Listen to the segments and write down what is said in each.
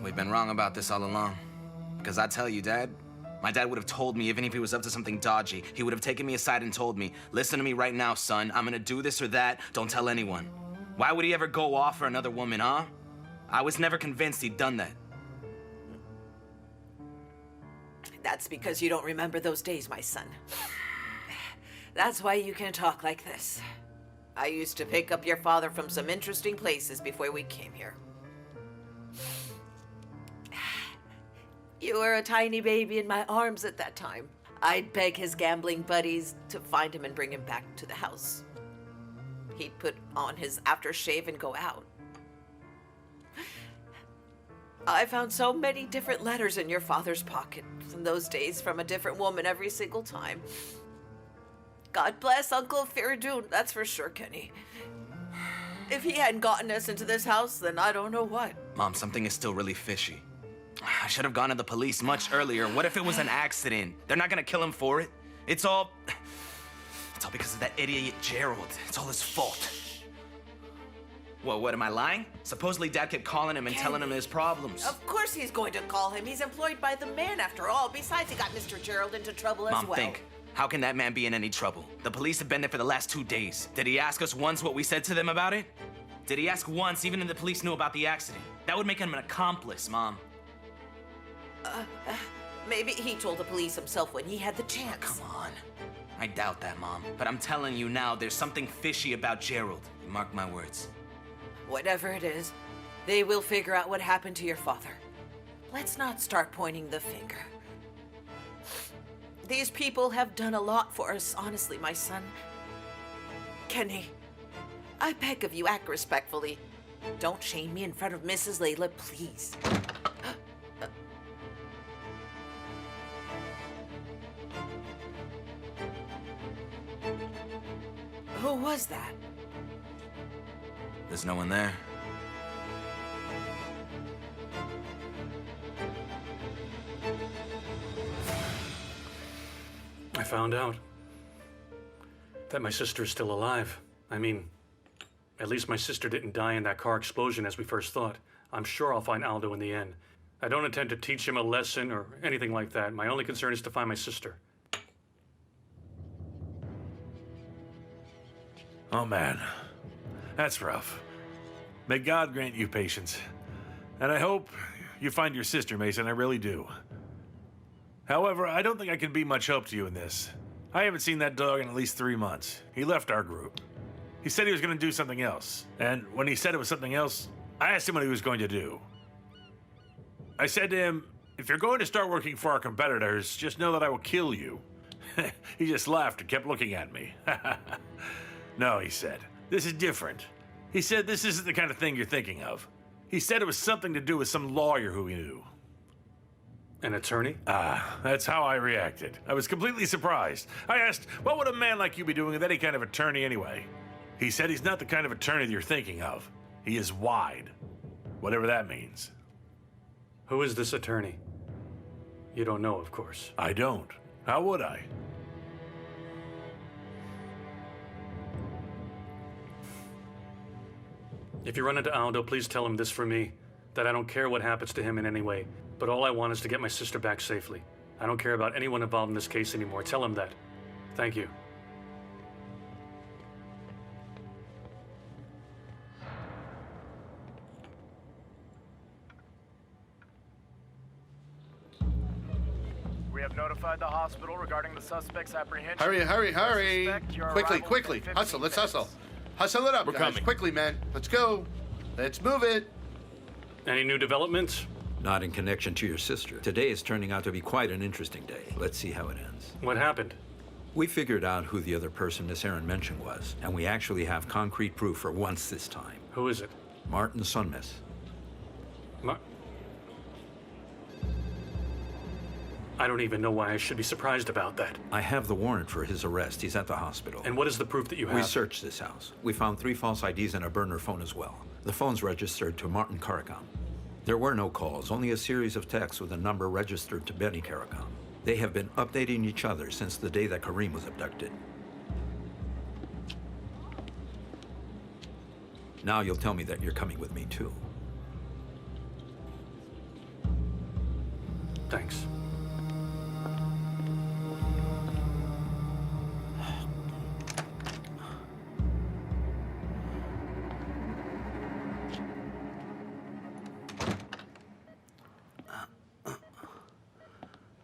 we've been wrong about this all along. Because I tell you, Dad, my dad would have told me even if he was up to something dodgy. He would have taken me aside and told me, listen to me right now, son. I'm gonna do this or that. Don't tell anyone. Why would he ever go off for another woman, huh? I was never convinced he'd done that. That's because you don't remember those days, my son. That's why you can talk like this. I used to pick up your father from some interesting places before we came here. You were a tiny baby in my arms at that time. I'd beg his gambling buddies to find him and bring him back to the house. He'd put on his aftershave and go out. I found so many different letters in your father's pocket in those days from a different woman every single time. God bless Uncle Feridun, that's for sure, Kenny. If he hadn't gotten us into this house, then I don't know what. Mom, something is still really fishy. I should have gone to the police much earlier. What if it was an accident? They're not gonna kill him for it. It's all because of that idiot Gerald. It's all his fault. What am I lying? Supposedly Dad kept calling him and telling him his problems. Of course he's going to call him. He's employed by the man after all. Besides, he got Mr. Gerald into trouble as well. Mom, think. How can that man be in any trouble? The police have been there for the last 2 days. Did he ask us once what we said to them about it? Did he ask once, even if the police knew about the accident? That would make him an accomplice, Mom. Maybe he told the police himself when he had the chance. Come on. I doubt that, Mom. But I'm telling you now, there's something fishy about Gerald. You mark my words. Whatever it is, they will figure out what happened to your father. Let's not start pointing the finger. These people have done a lot for us, honestly, my son. Kenny, I beg of you, act respectfully. Don't shame me in front of Mrs. Leyla, please. Who was that? There's no one there. I found out that my sister's still alive. I mean, at least my sister didn't die in that car explosion as we first thought. I'm sure I'll find Aldo in the end. I don't intend to teach him a lesson or anything like that. My only concern is to find my sister. Oh man, that's rough. May God grant you patience. And I hope you find your sister, Mason, I really do. However, I don't think I can be much help to you in this. I haven't seen that dog in at least 3 months. He left our group. He said he was going to do something else. And when he said it was something else, I asked him what he was going to do. I said to him, if you're going to start working for our competitors, just know that I will kill you. He just laughed and kept looking at me. No, he said, this is different. He said this isn't the kind of thing you're thinking of. He said it was something to do with some lawyer who he knew. An attorney? That's how I reacted. I was completely surprised. I asked, what would a man like you be doing with any kind of attorney anyway? He said he's not the kind of attorney that you're thinking of. He is wide. Whatever that means. Who is this attorney? You don't know, of course. I don't. How would I? If you run into Aldo, please tell him this for me, that I don't care what happens to him in any way, but all I want is to get my sister back safely. I don't care about anyone involved in this case anymore. Tell him that. Thank you. We have notified the hospital regarding the suspect's apprehension. Hurry. Quickly. Hustle, let's hustle. Hustle it up, We're guys. coming. Quickly, man. Let's go. Let's move it. Any new developments? Not in connection to your sister. Today is turning out to be quite an interesting day. Let's see how it ends. What happened? We figured out who the other person Miss Aaron mentioned was, and we actually have concrete proof for once this time. Who is it? Martin's son, miss. I don't even know why I should be surprised about that. I have the warrant for his arrest. He's at the hospital. And what is the proof that you have? We searched this house. We found 3 false IDs and a burner phone as well. The phone's registered to Martin Karakam. There were no calls, only a series of texts with a number registered to Benny Karakam. They have been updating each other since the day that Kareem was abducted. Now you'll tell me that you're coming with me too. Thanks.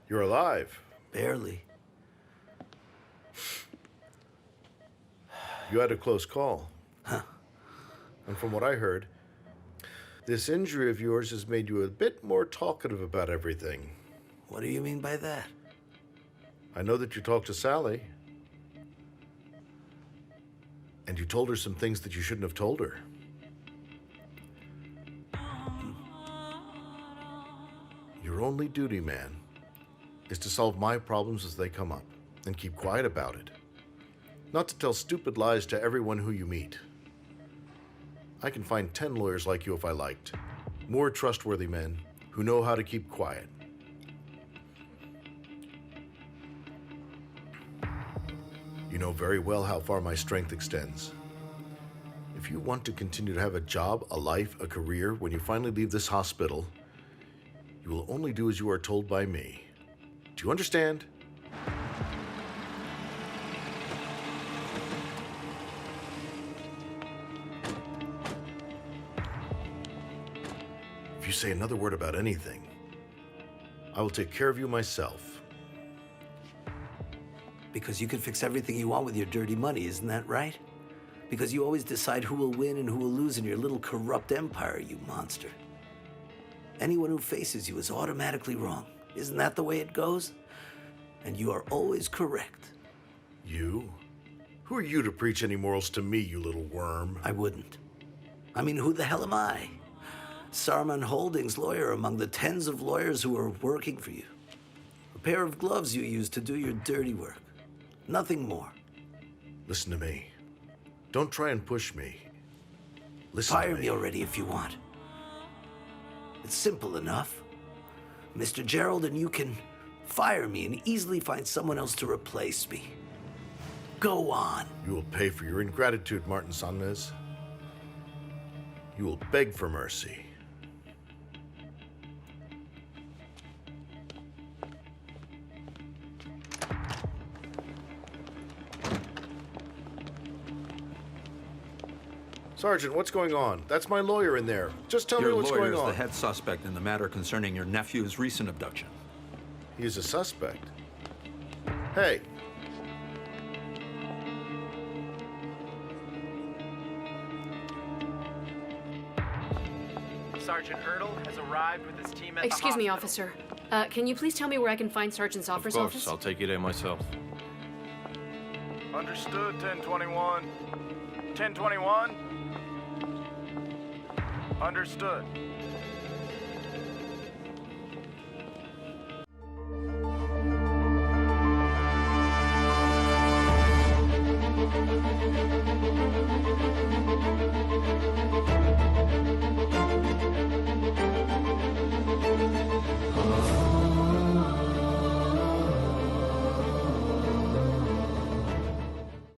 You're alive. Barely. You had a close call. Huh. And from what I heard, this injury of yours has made you a bit more talkative about everything. What do you mean by that? I know that you talked to Sally. And you told her some things that you shouldn't have told her. Your only duty, man, is to solve my problems as they come up and keep quiet about it. Not to tell stupid lies to everyone who you meet. I can find 10 lawyers like you if I liked. More trustworthy men who know how to keep quiet. You know very well how far my strength extends. If you want to continue to have a job, a life, a career, when you finally leave this hospital, you will only do as you are told by me. Do you understand? If you say another word about anything, I will take care of you myself. Because you can fix everything you want with your dirty money, isn't that right? Because you always decide who will win and who will lose in your little corrupt empire, you monster. Anyone who faces you is automatically wrong. Isn't that the way it goes? And you are always correct. You? Who are you to preach any morals to me, you little worm? I wouldn't. I mean, who the hell am I? Sarman Holding's lawyer among the tens of lawyers who are working for you. A pair of gloves you use to do your dirty work. Nothing more. Listen to me. Don't try and push me. Listen to Fire me. me already if you want. It's simple enough. Mr. Gerald and you can fire me and easily find someone else to replace me. Go on. You will pay for your ingratitude, Martin Sanez. You will beg for mercy. Sergeant, what's going on? That's my lawyer in there. Just tell me Your what's lawyer going is on. the head suspect in the matter concerning your nephew's recent abduction. He is a suspect. Hey. Sergeant Ertl has arrived with his team at Excuse the me, hospital. officer. Can you please tell me where I can find Sergeant Zoffer's Of course, office? I'll take you there myself. Understood, 1021. 1021. Understood.